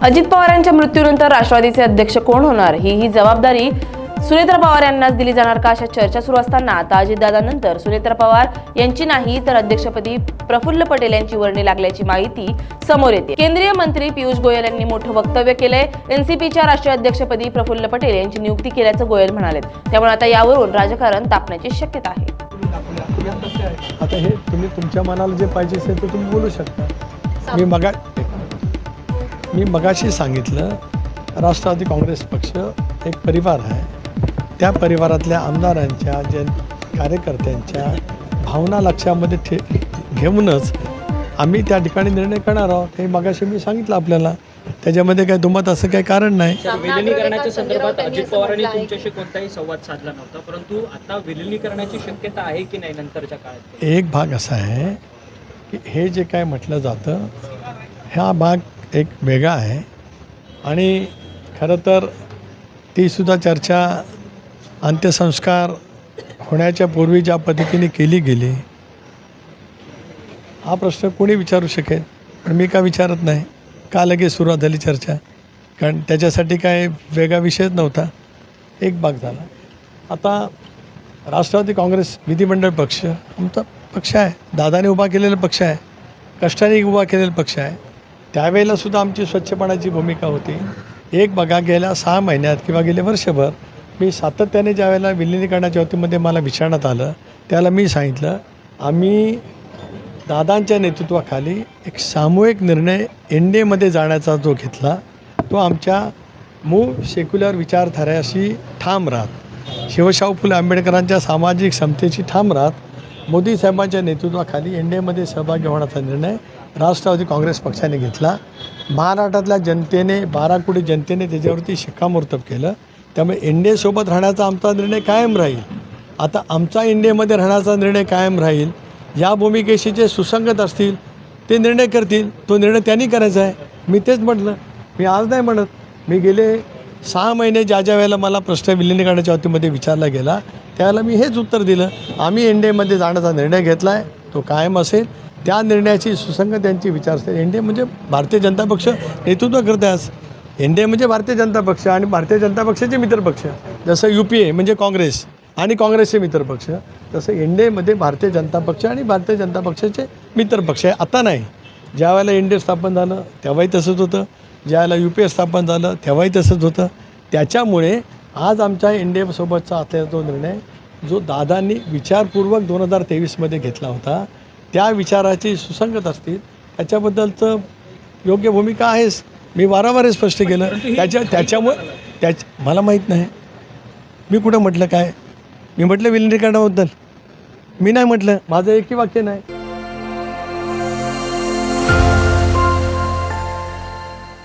अजित पवारांच्या मृत्यूनंतर राष्ट्रवादीचे अध्यक्ष कोण होणार ही जबाबदारी सुनेत्रा पवार यांनाच दिली जाणार का अशा चर्चा सुरू असताना आता अजितदादांनंतर सुनेत्रा पवार यांची नाही तर अध्यक्षपदी प्रफुल्ल पटेल यांची वर्णी लागल्याची माहिती समोर येते। केंद्रीय मंत्री पियुष गोयल यांनी मोठं वक्तव्य केलंय। एनसीपीच्या राष्ट्रीय अध्यक्षपदी प्रफुल्ल पटेल यांची नियुक्ती केल्याचं गोयल म्हणाले। त्यामुळे आता यावरून राजकारण तापण्याची शक्यता आहे। आता हे तुम्ही तुमच्या मनाला जे पाहिजे असेल ते तुम्ही बोलू शकता। मी मगाशी सांगितलं, राष्ट्रवादी काँग्रेस पक्ष एक परिवार आहे। त्या परिवारातल्या आमदारांच्या कार्यकर्त्यांच्या भावना लक्षामध्ये घेऊनच आम्ही त्या ठिकाणी निर्णय करणार आहोत। हे मगाशी मी सांगितलं आपल्याला, त्याच्यामध्ये काही दुमत असं काही कारण नाही। विलिनीकरणाच्या संदर्भात अजित पवारांनी तुमच्याशी कोणताही संवाद साधला नव्हता, परंतु आता विलिनीकरणाची शक्यता आहे की नाही नंतरच्या काळात? एक भाग असा आहे की हे जे काय म्हटलं जातं हा भाग एक वेगळा आहे आणि खरं तर तीसुद्धा चर्चा अंत्यसंस्कार होण्याच्या पूर्वी ज्या पद्धतीने केली गेली हा प्रश्न कोणी विचारू शकेल, पण मी का विचारत नाही का लगेच सुरुवात झाली चर्चा, कारण त्याच्यासाठी काय वेगळा विषयच नव्हता। एक भाग झाला। आता राष्ट्रवादी काँग्रेस विधिमंडळ पक्ष आमचा पक्ष आहे, दादाने उभा केलेला पक्ष आहे, कष्टाने उभा केलेला पक्ष आहे। त्यावेळेलासुद्धा आमची स्वच्छपणाची भूमिका होती। एक बघा गेल्या 6 महिन्यात किंवा गेले वर्षभर मी सातत्याने ज्या वेळेला विलिनीकरणाच्या वतीमध्ये मला विचारण्यात आलं त्याला मी सांगितलं आम्ही दादांच्या नेतृत्वाखाली एक सामूहिक निर्णय एनडीएमध्ये जाण्याचा जो घेतला तो आमच्या मूळ सेक्युलर विचारधाऱ्याशी ठाम राहत, शिवशाहू फुले आंबेडकरांच्या सामाजिक समतेशी ठाम राहत मोदी साहेबांच्या नेतृत्वाखाली एनडीएमध्ये सहभागी होण्याचा निर्णय राष्ट्रवादी काँग्रेस पक्षाने घेतला। महाराष्ट्रातल्या जनतेने 12 कोटी जनतेने त्याच्यावरती शिक्कामोर्तब केलं। त्यामुळे एनडीएसोबत राहण्याचा आमचा निर्णय कायम राहील। आता आमचा एनडीएमध्ये राहण्याचा निर्णय कायम राहील। या भूमिकेशी जे सुसंगत असतील ते निर्णय करतील, तो निर्णय त्यांनी करायचा आहे। मी तेच म्हटलं, मी आज नाही म्हणत, मी गेले 6 महिने ज्या वेळेला मला प्रश्न विलिनीकरणाच्या वतीमध्ये विचारला गेला त्यावेळेला मी हेच उत्तर दिलं, आम्ही एनडीएमध्ये जाण्याचा निर्णय घेतला आहे, तो कायम असेल। त्या निर्णयाची सुसंगत त्यांची विचारसरणी एनडीए म्हणजे भारतीय जनता पक्ष नेतृत्व करते आज। एनडीए म्हणजे भारतीय जनता पक्ष आणि भारतीय जनता पक्षाचे मित्रपक्ष, जसं UPA म्हणजे काँग्रेस आणि काँग्रेसचे मित्रपक्ष, तसं एनडीएमध्ये भारतीय जनता पक्ष आणि भारतीय जनता पक्षाचे मित्रपक्ष आहे। आता नाही, ज्या वेळेला एनडीए स्थापन झालं तेव्हाही तसंच होतं, ज्या वेळेला UPA स्थापन झालं तेव्हाही तसंच होतं। त्याच्यामुळे आज आमच्या एनडीएसोबतचा असलेला तो निर्णय जो दादांनी विचारपूर्वक 2023मध्ये घेतला होता त्या विचाराची सुसंगत असतील त्याच्याबद्दलचं योग्य भूमिका आहेच। मी वारंवार स्पष्ट केलं। त्याच्यामुळे मला माहीत नाही मी कुठं म्हटलं काय, मी म्हटलं विलिनीकरणाबद्दल मी नाही म्हटलं, माझं एकही वाक्य नाही।